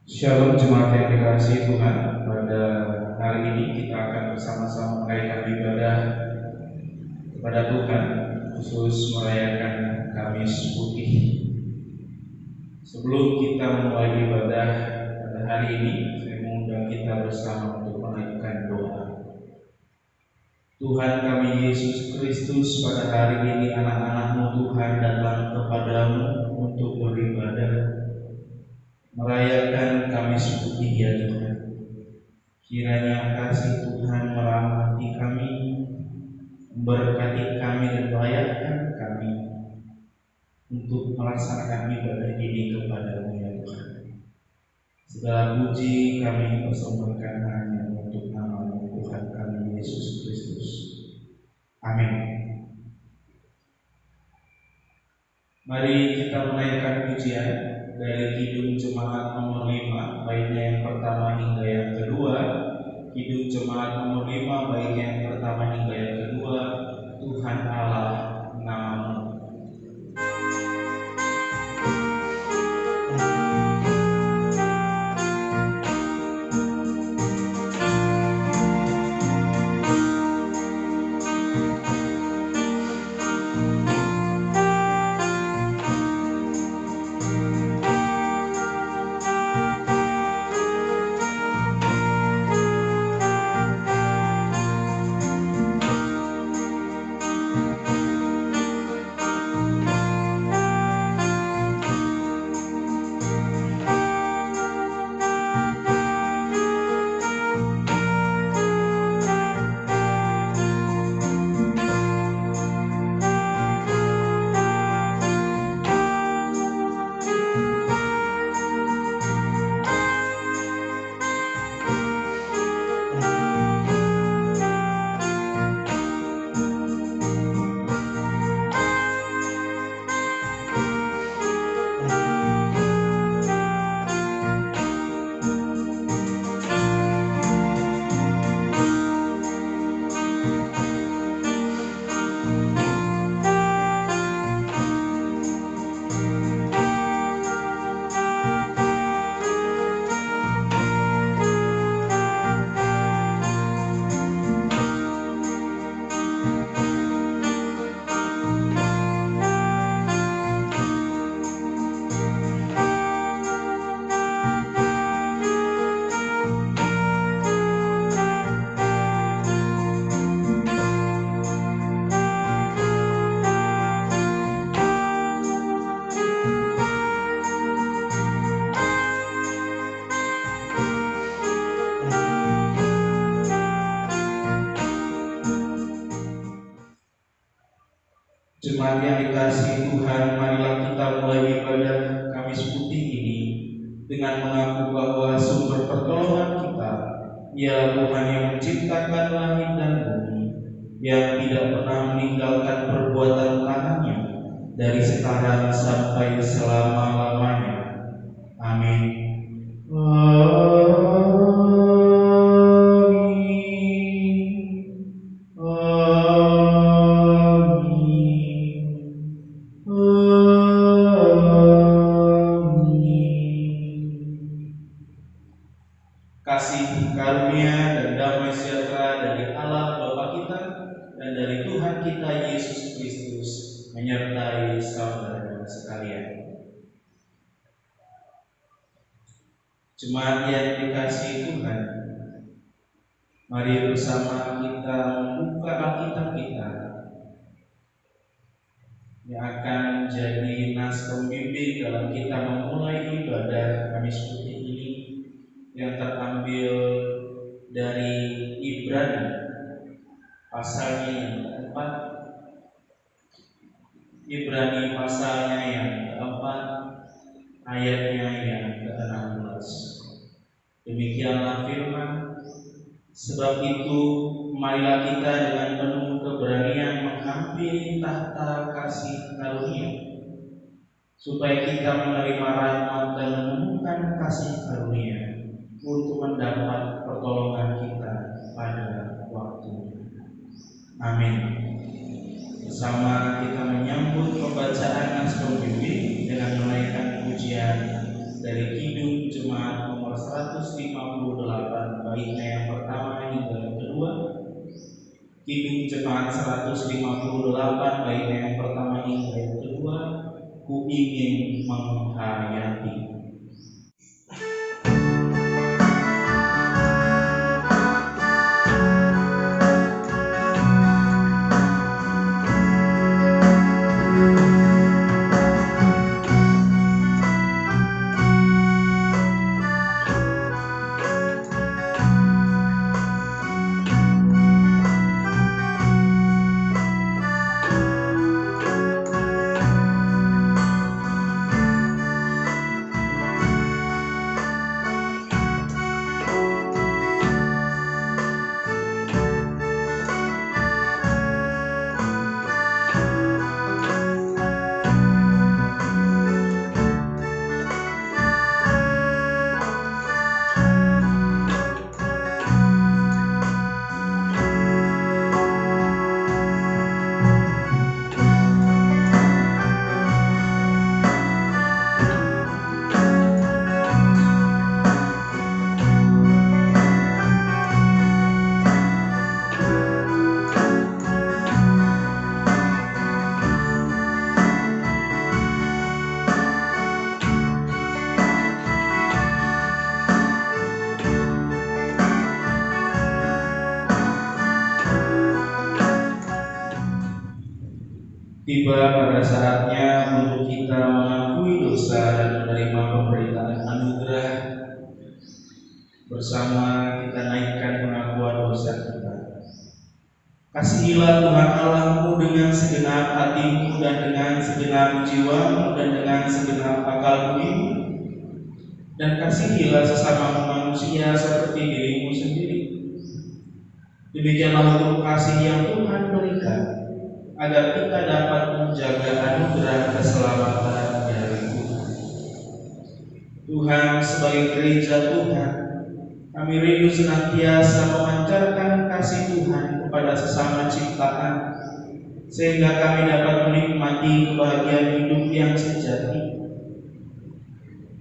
Shalom jemaat yang dikasihi Tuhan. Pada hari ini kita akan bersama-sama merayakan ibadah kepada Tuhan, khusus merayakan Kamis Putih. Sebelum kita memulai ibadah pada hari ini, saya mengundang kita bersama untuk menaikkan doa. Tuhan kami Yesus Kristus, pada hari ini anak-anak-Mu Tuhan datang kepadamu untuk beribadah, merayakan Kamis Putih ya Tuhan. Kiranya kasih Tuhan merahmati kami, memberkati kami dan melayakkan kami untuk melaksanakan ibadah ini kepada-Mu ya Tuhan. Segala puji kami persembahkan hanya untuk nama Tuhan kami Yesus Kristus. Amin. Mari kita menaikkan pujian dari Kidung Jemaat nomor 5, baiknya yang pertama hingga yang kedua. Kidung Jemaat nomor 5, baiknya yang pertama hingga yang kedua. Tuhan Allah namamu. Jemaat yang dikasihi Tuhan, marilah kita mulai ibadah Kamis Putih ini dengan mengaku bahwa sumber pertolongan kita ialah Tuhan yang menciptakan langit dan bumi, yang tidak pernah meninggalkan perbuatan tangannya dari sekarang sampai selama-lamanya. Amin. Kasih karunia dan damai sejahtera dari Allah Bapa kita dan dari Tuhan kita Yesus Kristus menyertai saudara sekalian. Jemaat yang dikasihi Tuhan, mari bersama kita membuka Alkitab kita yang akan menjadi nas pembimbing dalam kita memulai ibadah Kamis Putih ini, yang terambil dari Ibrani pasalnya yang keempat. Ibrani pasalnya yang keempat, ayatnya yang ke-16. Demikianlah firman, sebab itu marilah kita dengan penuh keberanian menghampiri tahta kasih karunia, supaya kita menerima rahmat dan menemukan kasih karunia untuk mendapat pertolongan kita pada waktunya. Amin. Bersama kita menyambut pembacaan nas pembimbing dengan menaikkan pujian dari Kidung Jemaat baiknya yang pertama hingga yang kedua. Kidung Jemaat 158 baiknya yang pertama hingga yang kedua. Ku ingin menghayati. Tiba pada saatnya untuk kita mengakui dosa dan menerima pemberitaan anugerah. Bersama kita naikkan pengakuan dosa kita. Kasihilah Tuhan Allahmu dengan segenap hatimu dan dengan segenap jiwamu dan dengan segenap akal budimu, dan kasihilah sesama manusia seperti dirimu sendiri. Demikianlah hukum kasih yang Tuhan berikan, agar kita dapat menjaga anugerah keselamatan dari Tuhan. Tuhan, sebagai gereja Tuhan, kami rindu senantiasa memancarkan kasih Tuhan kepada sesama ciptaan, sehingga kami dapat menikmati kebahagiaan hidup yang sejati.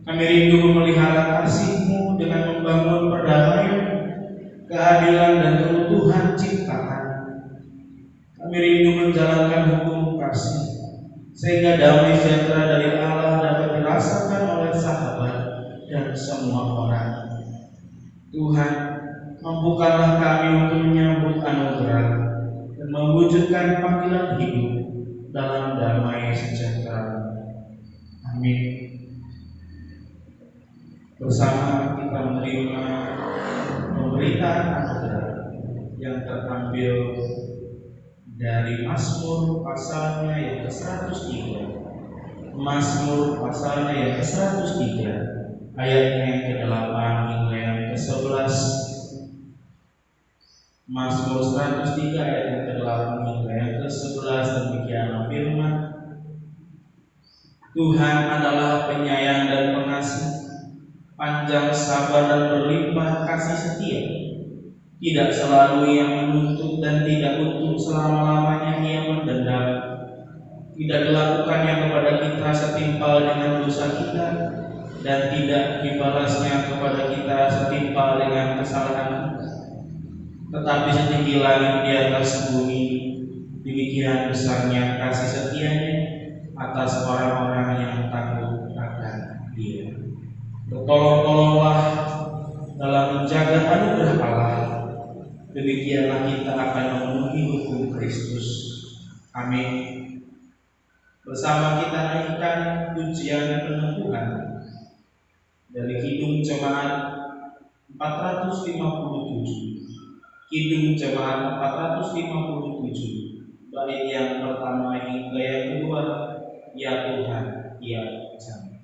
Kami rindu memelihara kasih-Mu dengan membangun perdamaian, keadilan dan keutuhan ciptaan. Kami rindu menjalankan hukum kasih, sehingga damai sejahtera dari Allah dapat dirasakan oleh sahabat dan semua orang. Tuhan, mampukanlah kami untuk menyambut anugerah dan mewujudkan panggilan hidup dalam damai sejahtera. Amin. Bersama kita menerima pemberitaan anugerah yang terambil dari Mazmur pasalnya yang ke-103. Mazmur pasalnya yang ke-103, ayatnya yang ke-8 hingga yang ke-11. Mazmur 103 ayat yang ke-8 hingga yang ke-11, demikianlah firman. Tuhan adalah penyayang dan pengasih, panjang sabar dan berlimpah kasih setia. Tidak selalu ia menuntut dan tidak untuk selama-lamanya ia mendendam. Tidak dilakukannya kepada kita setimpal dengan dosa kita, dan tidak dibalasnya kepada kita setimpal dengan kesalahan kita. Tetapi setinggi langit di atas bumi, demikian besarnya kasih setianya atas orang-orang yang takut akan Dia. Bertolong-tolonglah dalam menjaga anugerah Allah. Demikianlah kita akan memenuhi hukum Kristus. Amin. Bersama kita naikkan pujian peneguhan dari Kidung Jemaat 457. Kidung Jemaat 457, bait yang pertama hingga yang kedua. Ya Tuhan, ya Jami.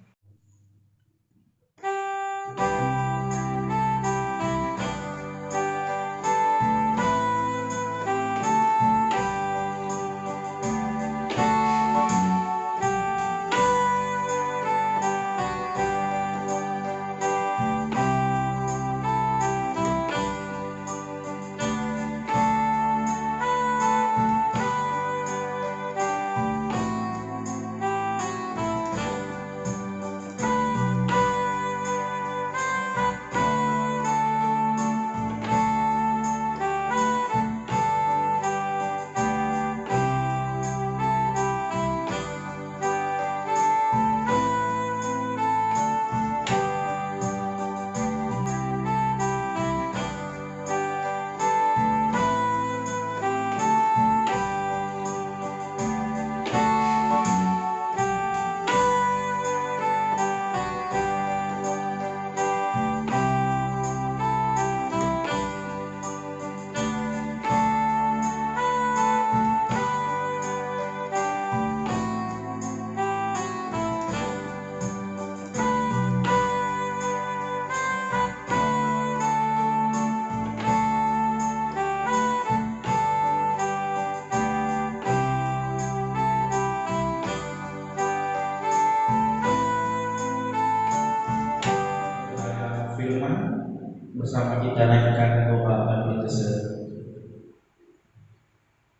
firman, bersama kita naikkan doa kami tersebut.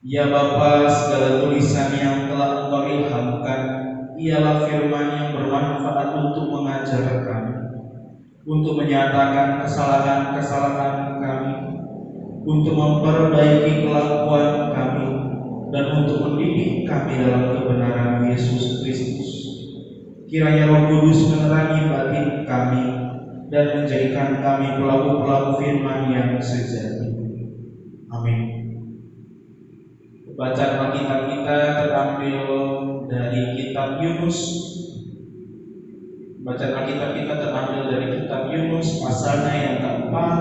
Ya Bapa, segala tulisan yang telah Engkau ilhamkan ialah firman yang bermanfaat untuk mengajar kami, untuk menyatakan kesalahan-kesalahan kami, untuk memperbaiki kelakuan kami, dan untuk mendidik kami dalam kebenaran Yesus Kristus. Kiranya Roh Kudus menerangi batin kami dan menjadikan kami pelaku-pelaku firman yang sejati. Amin. Bacaan Alkitab kita terambil dari kitab Yunus. Bacaan Alkitab kita terambil dari kitab Yunus pasalnya yang keempat.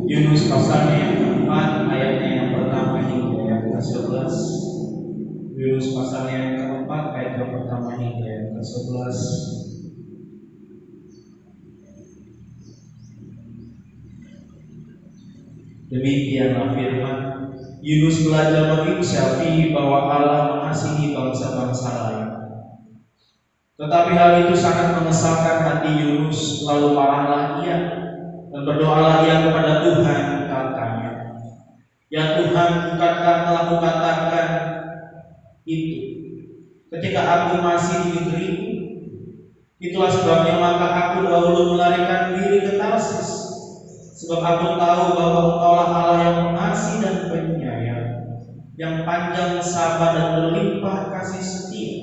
Yunus pasalnya yang keempat, ayatnya yang pertama hingga yang ke-11. Yunus pasalnya yang keempat, ayat yang pertama hingga yang ke-11. Demikianlah firman. Yunus belajar menginsyafi bahwa Allah mengasihi bangsa-bangsa lain. Tetapi hal itu sangat mengesalkan hati Yunus. Lalu marahlah ia dan berdoalah ia kepada Tuhan, katanya, "Ya Tuhan, bukankah telah kukatakan itu ketika aku masih di negeriku? Itulah sebabnya maka aku dahulu melarikan diri ke Tarsis, sebab aku tahu bahwa Engkaulah Allah yang mengasihi dan penyayang, yang panjang sabar dan berlimpah kasih setia,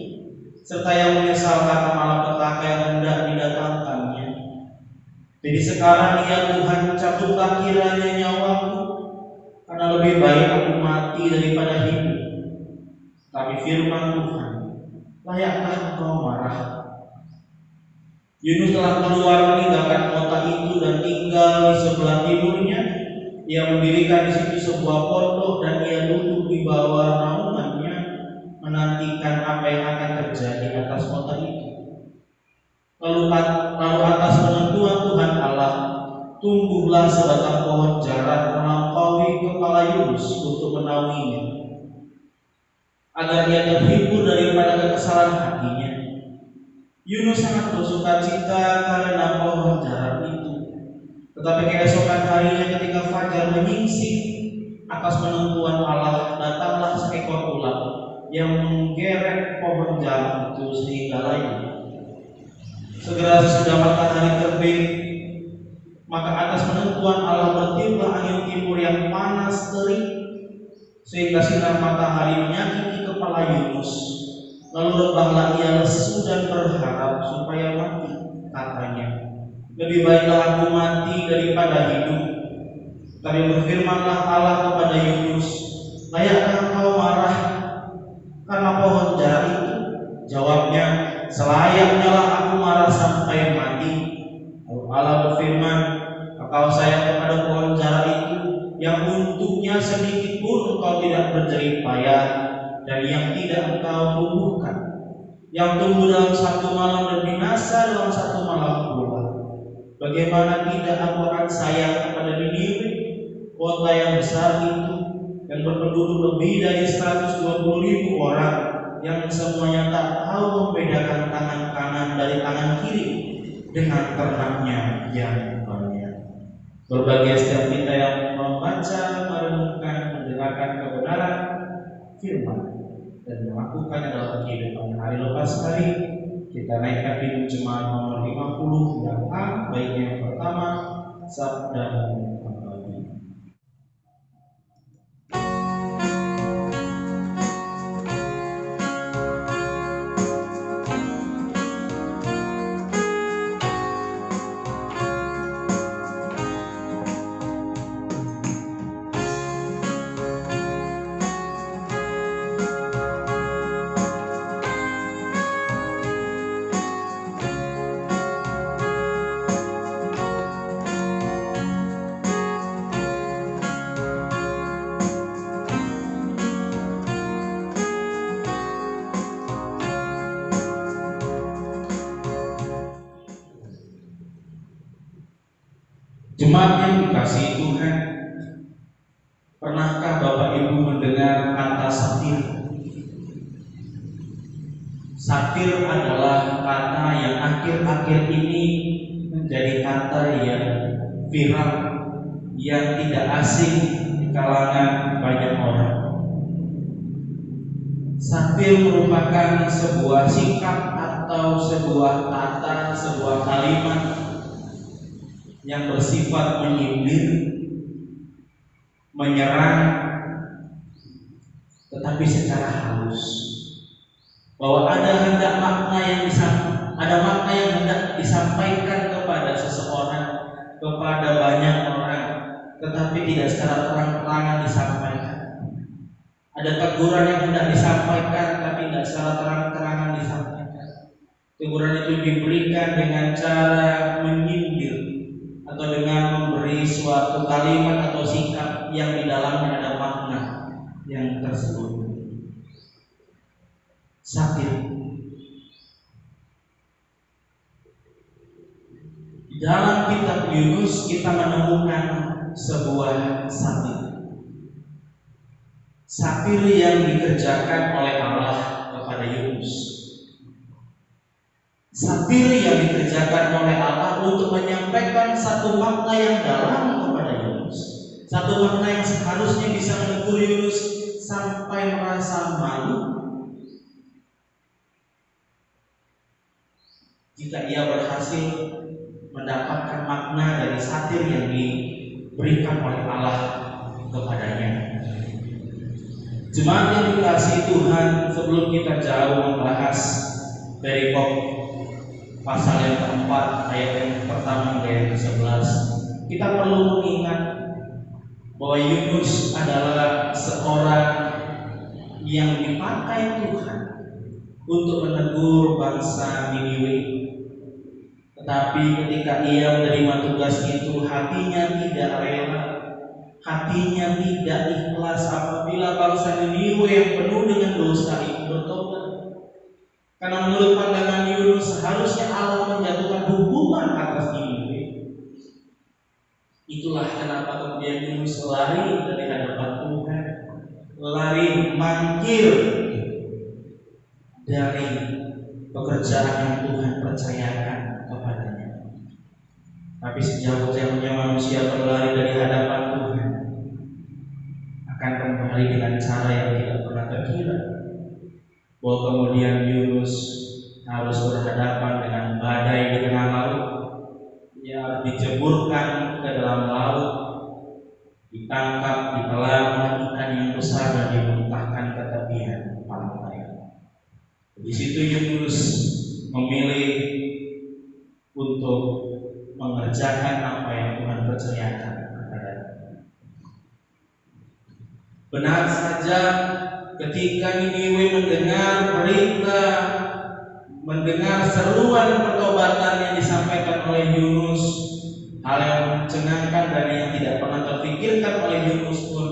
serta yang menyesalkan malapetaka yang hendak didatangkannya. Jadi sekarang ya Tuhan, cabutlah kiranya nyawaku, karena lebih baik aku mati daripada hidup." Tapi firman Tuhan, "Layakkah Engkau marah?" Yunus telah keluar meninggalkan kota itu dan tinggal di sebelah timurnya. Ia mendirikan di situ sebuah pondok dan ia duduk di bawah naungannya, menantikan apa yang akan terjadi atas kota itu. Lalu atas penentuan Tuhan Allah, tumbuhlah sebatang pohon jarak melampaui kepala Yunus untuk menaunginya, agar ia terhibur daripada kekesalan hatinya. Yunus sangat bersuka cita karena pohon jarak itu. Tetapi keesokan harinya ketika fajar menyingsing, atas penentuan Allah datanglah seekor ulat yang menggerek pohon jarak itu sehingga layu. Segera sesudah matahari terbit, maka atas penentuan Allah bertiuplah angin timur yang panas terik, sehingga sinar matahari menyakiti kepala Yunus. Lalu rebahlah ia lesu dan berharap supaya mati, katanya, "Lebih baiklah aku mati daripada hidup." Tapi berfirmanlah Allah kepada Yunus, "Layakkah engkau marah karena pohon jarak itu?" Jawabnya, "Selayaknya lah aku marah sampai mati." Lalu Allah berfirman, "Engkau sayang kepada pohon jarak itu, yang untuknya sedikit pun engkau tidak berjerih payah, dan yang tidak engkau tumbuhkan, yang tumbuh dalam satu malam dan binasa dalam satu malam pula. Bagaimana tidak aku akan sayang kepada Niniwe, kota yang besar itu, yang berpenduduk lebih dari 120.000 orang, yang semuanya tak tahu membedakan tangan kanan dari tangan kiri, dengan ternaknya yang banyak." Berbagai setiap kita yang membaca, merenungkan, mendengarkan kebenaran firman dan melakukannya dalam kehidupan hari lepas hari, kita naikkan hidup jemaat nomor 50 yang A, baik yang pertama, sabda pagi. Jemaat yang dikasihi Tuhan, pernahkah Bapak Ibu mendengar kata satir? Satir adalah kata yang akhir-akhir ini menjadi kata yang viral, yang tidak asing di kalangan banyak orang. Satir merupakan sebuah sikap atau sebuah kata, sebuah kalimat yang bersifat menyindir, menyerang, tetapi secara halus. Bahwa ada makna yang hendak disampaikan kepada seseorang, kepada banyak orang, tetapi tidak secara terang-terangan disampaikan. Ada teguran yang hendak disampaikan, tapi tidak secara terang-terangan disampaikan. Teguran itu diberikan dengan cara menyindir atau dengan memberi suatu kalimat atau sikap yang di dalamnya ada makna yang tersebut. Satir. Di dalam kitab Yunus kita menemukan sebuah satir. Satir yang dikerjakan oleh Allah kepada Yunus. Satir yang dikerjakan oleh Allah untuk menyampaikan satu makna yang dalam kepada Yunus. Satu makna yang seharusnya bisa menegur Yunus sampai merasa malu jika ia berhasil mendapatkan makna dari satir yang diberikan oleh Allah kepadanya. Jemaat yang dikasihi Tuhan, sebelum kita jauh membahas dari pasal yang keempat ayat yang pertama dan ke-11, kita perlu mengingat bahwa Yunus adalah seorang yang dipakai Tuhan untuk menegur bangsa Niniwe. Tetapi ketika ia menerima tugas itu, hatinya tidak rela, hatinya tidak ikhlas apabila bangsa Niniwe yang penuh dengan dosa itu bertobat. Karena menurut pandangan Yunus, seharusnya Allah menjatuhkan hukuman atas Niniwe. Itulah kenapa kemudian Yunus lari dari hadapan Tuhan, lari mangkir dari pekerjaan yang Tuhan percayakan kepadanya. Tapi sejauh-jauhnya manusia berlari dari hadapan Tuhan, akan kembali dengan cara yang tidak pernah terkira. Bahwa kemudian Yunus harus berhadapan dengan badai di tengah laut. Ia harus diceburkan ke dalam laut, ditangkap, ditelan oleh ikan yang besar dan dimuntahkan ke tepian pantai. Di situ Yunus memilih untuk mengerjakan apa yang Tuhan percayakan kepadanya. Benar saja ketika Niniwe mendengar berita, mendengar seruan pertobatan yang disampaikan oleh Yunus, hal yang mencengangkan dan yang tidak pernah terpikirkan oleh Yunus pun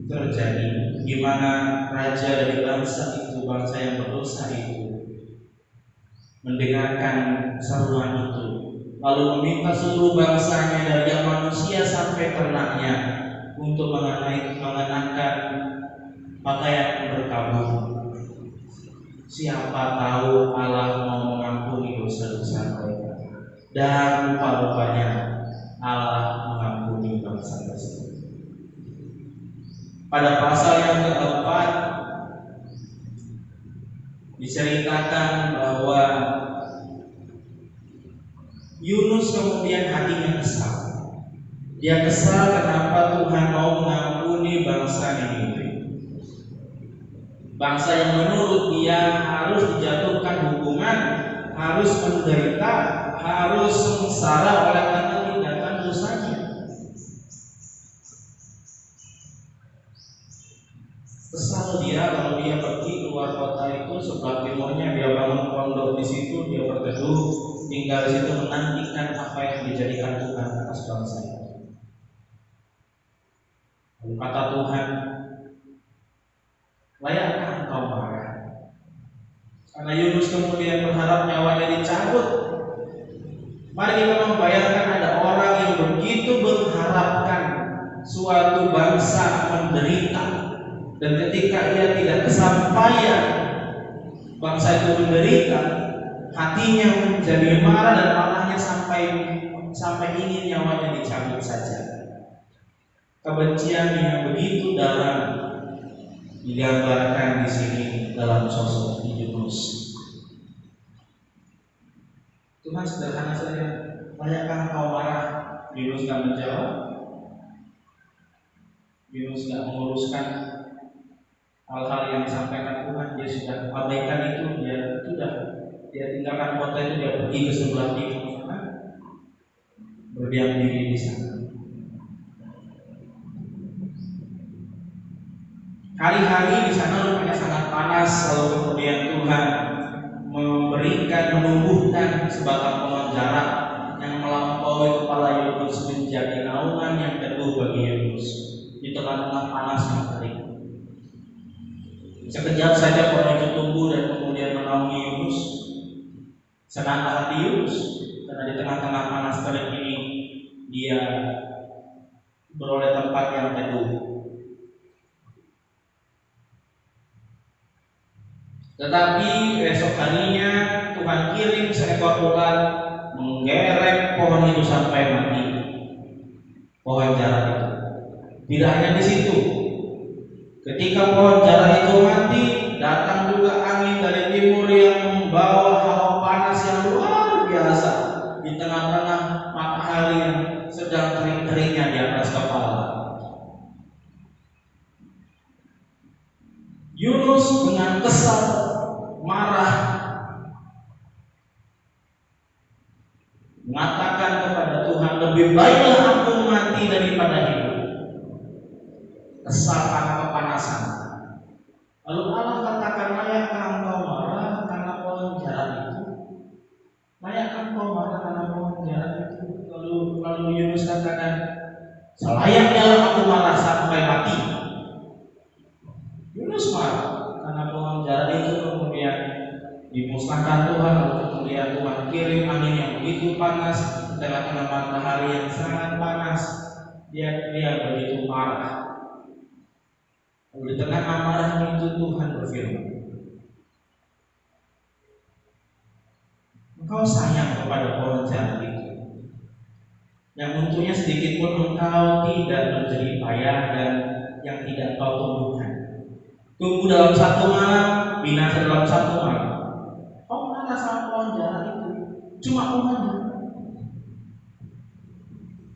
terjadi, di mana raja dari bangsa itu, bangsa yang berdosa itu, mendengarkan seruan itu, lalu meminta seluruh bangsanya dari yang manusia sampai ternaknya untuk mengenakan pakaian berkabung. Siapa tahu Allah mau mengampuni dosa-dosa mereka. Dan rupa-rupanya Allah mengampuni bangsa tersebut. Pada pasal yang keempat diceritakan bahwa Yunus kemudian hatinya kesal. Dia kesal kenapa Tuhan mau mengampuni bangsa Niniwe. Bangsa yang menurut dia harus dijatuhkan hukuman, harus menderita, harus sengsara oleh karena tindakan dosanya. Kesal dia kalau dia pergi keluar kota itu, sebelah timurnya dia bangun pondok di situ, dia berteduh, tinggal di situ menantikan apa yang dijadikan Tuhan atas bangsa itu. Lalu kata Tuhan, layakkah engkau marah? Karena Yunus kemudian berharap nyawanya dicabut. Mari kita membayangkan ada orang yang begitu mengharapkan suatu bangsa menderita, dan ketika ia tidak kesampaian, bangsa itu menderita, hatinya menjadi marah dan marahnya sampai ingin nyawanya dicabut saja. Kebencian yang begitu dalam digambarkan di sini dalam sosok Yunus. Tuhan sederhana saja, layakkah kau marah? Yunus gak menjawab. Yunus gak menguruskan hal-hal yang disampaikan Tuhan. Dia sudah abaikan itu, dia tinggalkan kota itu, dia pergi ke sebelah timur, berdiam diri di sana. Hari-hari di sana rupanya sangat panas, lalu kemudian Tuhan menumbuhkan sebatang pohon jarak yang melampaui kepala Yunus menjadi naungan yang teduh bagi Yunus di tengah-tengah panasnya hari. Sekejap saja pohon itu tumbuh dan kemudian menaungi Yunus. Senanglah hati Yunus karena di tengah-tengah panas terik ini dia beroleh tempat yang teduh. Tetapi esok harinya Tuhan kirim seekor ulat menggerek pohon itu sampai mati. Pohon jarak itu. Tidak hanya di situ. Ketika pohon jarak itu mati, datang juga angin dari timur yang membawa hawa panas yang luar biasa di tengah-tengah matahari yang sedang terik-teriknya di atas kepala. Yunus dengan kesal, marah, mengatakan kepada Tuhan, lebih baiklah aku mati daripada hidup. Kesal karena kepanasan. Lalu Allah katakan, layakkah engkau marah karena pohon jarak itu? Layakkah engkau marah karena pohon jarak itu? Lalu Yunus katakan, selayaknya aku marah sampai mati. Yunus marah karena pohon jarak itu kemudian dimusnahkan Tuhan, lalu kemudian Tuhan kirim angin yang begitu panas di tengah-tengah matahari yang sangat panas. Dia begitu marah. Lalu di tengah amarahnya itu Tuhan berfirman, engkau sayang kepada pohon jarak itu, yang untuknya sedikit pun engkau tidak berjerih payah dan yang tidak kau tumbuhkan. Tumbuh dalam satu malam, binasa dalam satu malam. Kau marah sama pohon jarak itu, cuma pohonnya,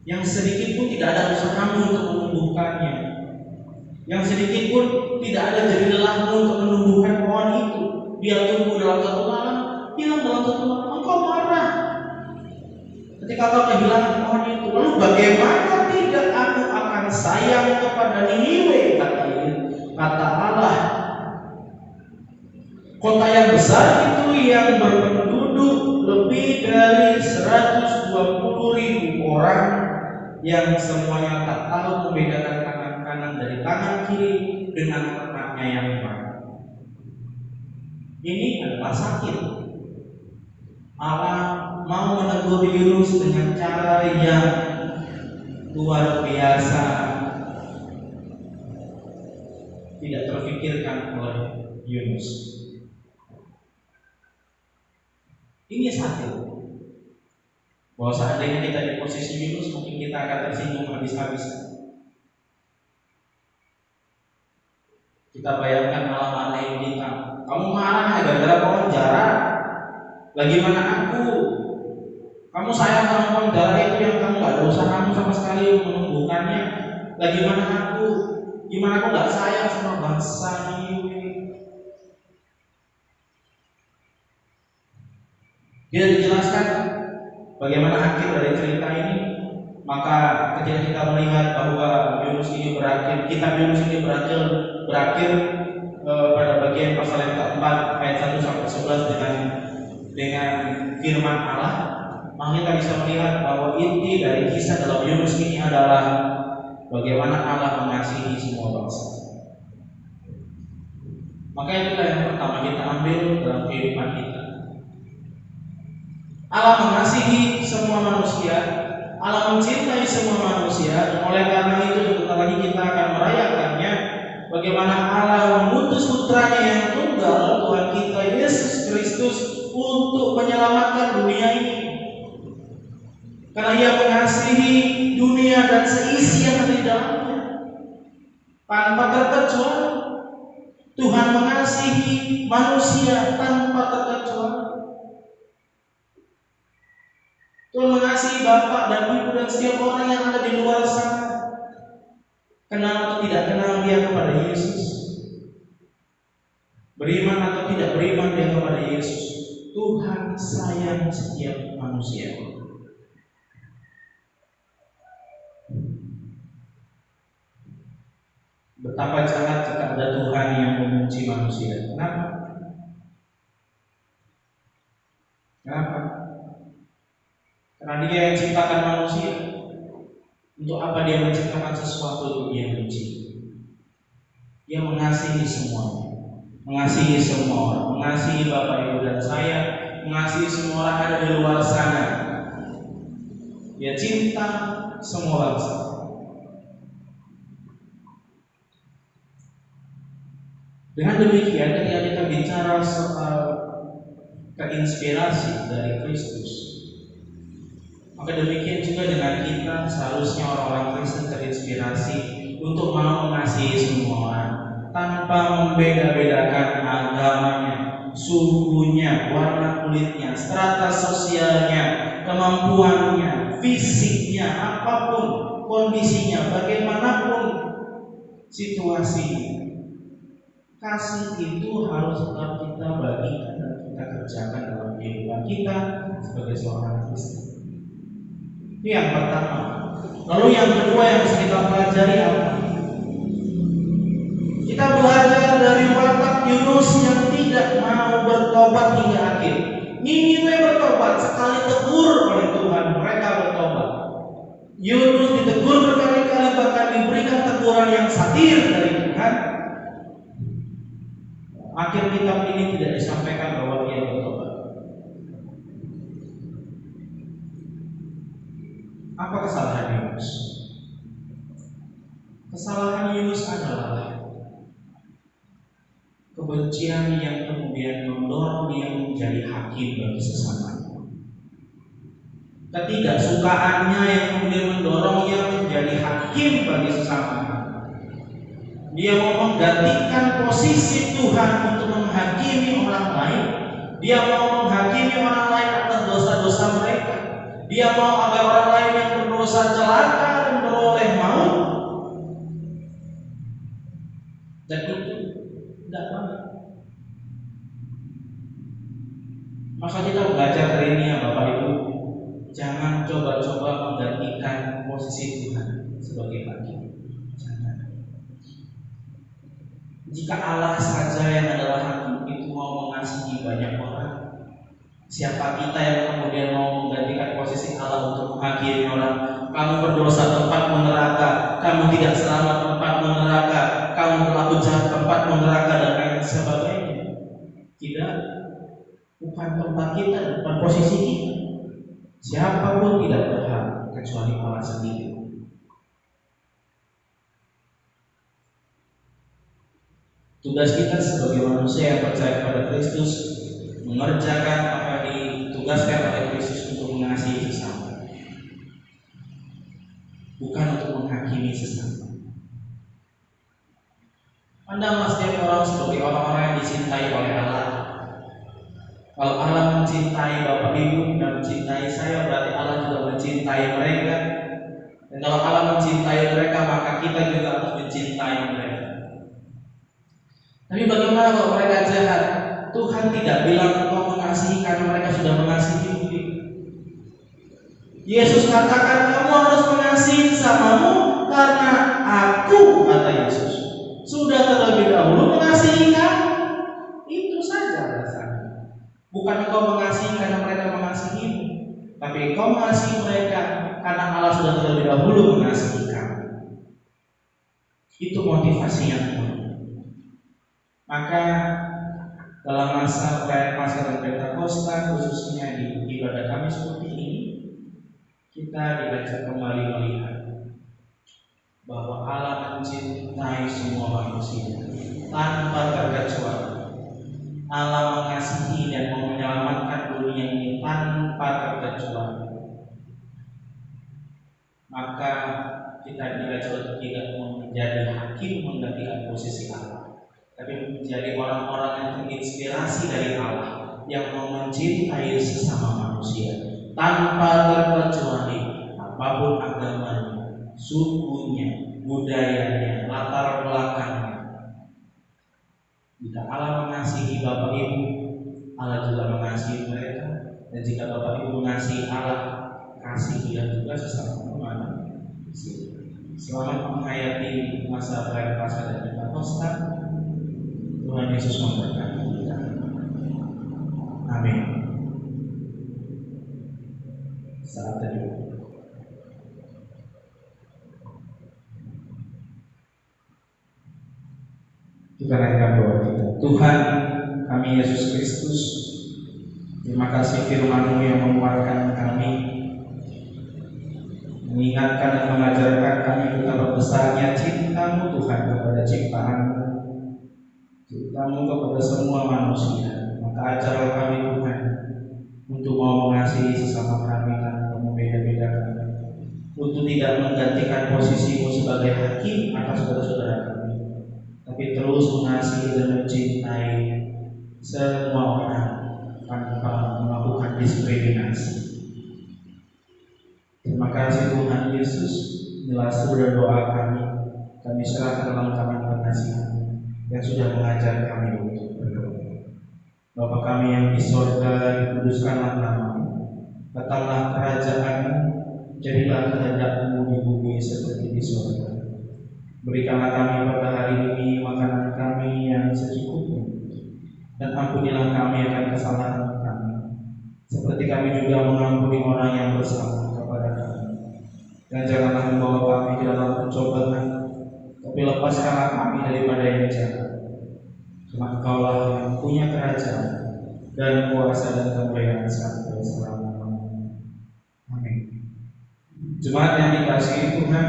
yang sedikit pun tidak ada usahamu untuk menumbuhkannya, yang sedikit pun tidak ada jerih lelahmu untuk menumbuhkan pohon itu. Dia tumbuh dalam satu malam, hilang dalam satu malam. Engkau marah ketika kau kehilangan pohon itu. Lalu bagaimana tidak aku akan sayang kepada Niniwe, kata Allah, kota yang besar itu yang berpenduduk lebih dari 120.000 orang yang semuanya tak tahu membedakan tangan kanan dari tangan kiri dengan ternaknya yang mana. Ini adalah sakit. Allah mau menegur Yunus dengan cara yang luar biasa, tidak terfikirkan oleh Yunus. Ini sakit. Bahwa seandainya kita di posisi Yunus, mungkin kita akan tersinggung habis-habisan. Kita bayangkan malah marahin kita. Kamu marah gara-gara pohon jarak. Bagaimana aku? Kamu sayang sama pohon jarak itu yang kamu gak ada usahamu sama sekali menumbuhkannya. Bagaimana aku? Gimana aku gak sayang sama bangsa ini? Dia dijelaskan bagaimana akhir dari cerita ini. Maka ketika kita melihat bahwa Yunus ini berakhir, kitab Yunus ini berakhir pada bagian pasal yang keempat ayat 1 sampai 11 dengan firman Allah, maka kita bisa melihat bahwa inti dari kisah dalam Yunus ini adalah bagaimana Allah mengasihi semua bangsa. Maka itulah yang pertama kita ambil dalam kehidupan kita. Allah mengasihi semua manusia, Allah mencintai semua manusia, dan oleh karena itu sebentar lagi kita akan merayakannya. Bagaimana Allah mengutus putranya yang tunggal tunggal Tuhan kita Yesus Kristus untuk menyelamatkan dunia ini. Karena Ia mengasihi dunia dan seisi yang ada di dalamnya. Tanpa terkecuali Tuhan mengasihi manusia tanpa terkecuali. Tuhan mengasihi Bapak dan Ibu dan setiap orang yang ada di luar sana. Kenal atau tidak kenal dia kepada Yesus, beriman atau tidak beriman dia kepada Yesus, Tuhan sayang setiap manusia. Betapa jahat jika ada Tuhan yang membenci manusia. Kenapa? Kenapa? Karena Dia yang ciptakan manusia. Untuk apa Dia menciptakan sesuatu untuk Dia benci? Dia mengasihi semuanya, mengasihi semua orang, mengasihi Bapak Ibu dan saya, mengasihi semua orang yang ada di luar sana. Dia cinta semua bangsa. Dengan demikian, ketika kita bicara soal keinspirasi dari Kristus, maka demikian juga dengan kita seharusnya orang-orang Kristen terinspirasi untuk mau mengasihi semua orang tanpa membeda-bedakan agamanya, sukunya, warna kulitnya, strata sosialnya, kemampuannya, fisiknya, apapun kondisinya, bagaimanapun situasinya. Kasih itu harus tetap kita bagikan dan kita kerjakan dalam kehidupan kita sebagai seorang Kristen. Itu yang pertama. Lalu yang kedua yang bisa kita pelajari apa? Kita belajar dari watak Yunus yang tidak mau bertobat hingga akhir. Niniwe bertobat, sekali tegur oleh Tuhan, mereka bertobat. Yunus ditegur berkali-kali, bahkan diberikan teguran yang satir dari Tuhan. Akhir kitab ini tidak disampaikan bahwa dia bertobat. Apa kesalahan Yunus? Kesalahan Yunus adalah kebencian yang kemudian mendorong dia menjadi hakim bagi sesama. Ketidaksukaannya yang kemudian mendorongnya menjadi hakim bagi sesama. Dia mau menggantikan posisi Tuhan untuk menghakimi orang lain. Dia mau menghakimi orang lain atas dosa-dosa mereka. Dia mau agar orang lain yang berdosa celaka dan beroleh maut. Dan itu tidak baik. Maka kita belajar hari ini ya Bapak Ibu, jangan coba-coba menggantikan posisi Tuhan sebagai hakim. Jika Allah saja yang adalah hakim itu mau mengasihi banyak orang, siapa kita yang kemudian mau menggantikan posisi Allah untuk menghakimi orang? Kamu berdosa tempatmu neraka, kamu tidak selamat tempatmu neraka, kamu berlaku jahat tempatmu neraka dan lain sebagainya. Tidak, bukan tempat kita, bukan posisi kita. Siapapun tidak berhak kecuali Allah sendiri. Tugas kita sebagai manusia yang percaya kepada Kristus mengerjakan apa ditugaskan oleh Kristus untuk mengasihi sesama, bukan untuk menghakimi sesama. Pandanglah setiap orang sebagai orang-orang yang dicintai oleh Allah. Kalau Allah mencintai Bapak Ibu dan mencintai saya, berarti Allah juga mencintai mereka. Dan kalau Allah mencintai mereka, maka kita juga harus mencintai mereka. Tapi bagaimana kalau mereka jahat? Tuhan tidak bilang engkau mengasihi karena mereka sudah mengasihi. Yesus katakan kamu harus mengasihi sesamamu karena aku, kata Yesus, sudah terlebih dahulu mengasihi kamu. Itu saja alasannya. Bukan engkau mengasihi karena mereka mengasihimu, tapi engkau mengasihi mereka karena Allah sudah terlebih dahulu mengasihi kamu. Itu motivasinya. Maka dalam masa perayaan Paskah dan Pentakosta, khususnya di ibadah kami seperti ini, kita diajak kembali melihat bahwa Allah mencintai semua manusia tanpa terkecuali. Allah mengasihi dan mau menyelamatkan dunia ini tanpa terkecuali, maka kita tidak menjadi hakim menggantikan posisi Allah, tapi menjadi orang-orang yang terinspirasi dari Allah, yang mau mencintai sesama manusia tanpa terkecuali, apapun agamanya, sukunya, budayanya, latar belakangnya. Jika Allah mengasihi Bapak Ibu, Allah juga mengasihi mereka. Dan jika Bapak Ibu mengasihi Allah, kasih dia juga sesama manusia. Selamat menghayati masa perayaan Paskah dan Pentakosta. Tuhan Yesus memberkati kita. Amin. Saat teduh. Kita naikkan doa kita. Tuhan kami Yesus Kristus, terima kasih firman-Mu yang menguatkan kami, mengingatkan dan mengajarkan kami betapa besarnya cinta-Mu Tuhan kepada ciptaan-Mu, cinta-Mu kepada semua manusia. Maka ajarlah kami Tuhan untuk mau mengasihi sesama kami tanpa membeda-bedakan, untuk tidak menggantikan posisi-Mu sebagai hakim atas saudara-saudara kami, tapi terus mengasihi dan mencintai semua orang tanpa melakukan diskriminasi. Terima kasih Tuhan Yesus, inilah seluruh doa kami serahkan dalam tangan penasihat yang sudah mengajar kami untuk berdoa. Bapa kami yang di sorga, dikuduskanlah nama-Mu, datanglah kerajaan-Mu, jadilah kehendak-Mu di bumi seperti di sorga. Berikanlah kami pada hari ini makanan kami yang secukupnya, dan ampunilah kami akan kesalahan kami, seperti kami juga mengampuni orang yang bersalah kepada kami. Dan janganlah membawa kami ke dalam pencobaan, tapi lepaskanlah kami daripada yang jahat. Sebab Engkaulah yang punya kerajaan dan kuasa dan kemuliaan sampai selama-lamanya. Amin. Jemaat yang dikasihi Tuhan,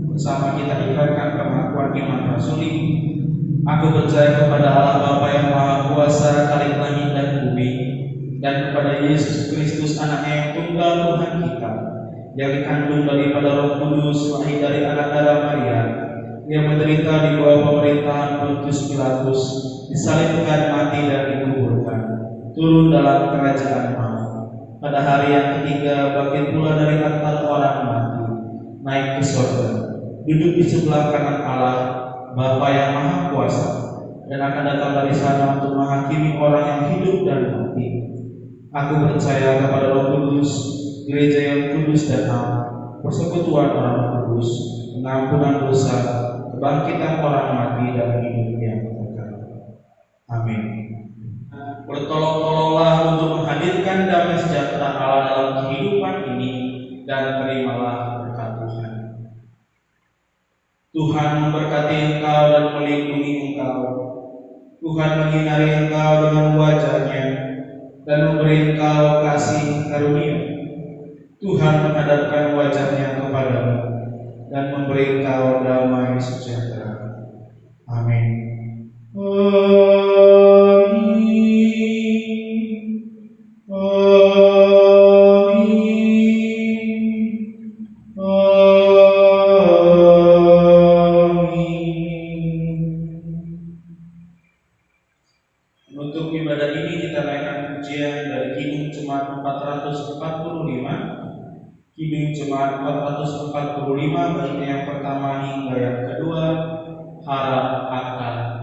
bersama kita ikrarkan pengakuan iman rasuli. Aku percaya kepada Allah Bapa yang Maha Kuasa, Khalik langit dan bumi, dan kepada Yesus Kristus, Anaknya yang tunggal Tuhan kita, yang dikandung daripada Roh Kudus, lahir dari anak darah Maria, yang menderita di bawah pemerintahan Pontius Pilatus, disalibkan, mati dan dikuburkan, turun dalam kerajaan maut. Pada hari yang ketiga bangkit pula dari antara orang mati, naik ke surga, duduk di sebelah kanan Allah Bapa yang Maha Kuasa, dan akan datang dari sana untuk menghakimi orang yang hidup dan mati. Aku percaya kepada Roh Kudus, gereja yang kudus dan am, persekutuan orang kudus, pengampunan dosa, kebangkitan orang mati dan hidup yang kekal. Amin. Bertolong-tolonglah untuk menghadirkan damai sejahtera Allah dalam kehidupan ini, dan terimalah berkat Tuhan. Tuhan memberkati engkau dan melindungi engkau. Tuhan menyinari engkau dengan wajah-Nya dan memberi engkau kasih karunia. Tuhan menghadapkan wajah-Nya kepadamu dan memberi engkau damai sejahtera. Amin. Untuk ibadah ini kita naikkan pujian dari Kidung Jemaat 445. Kidung Jemaat 445 baik yang pertama hingga yang kedua, harap akan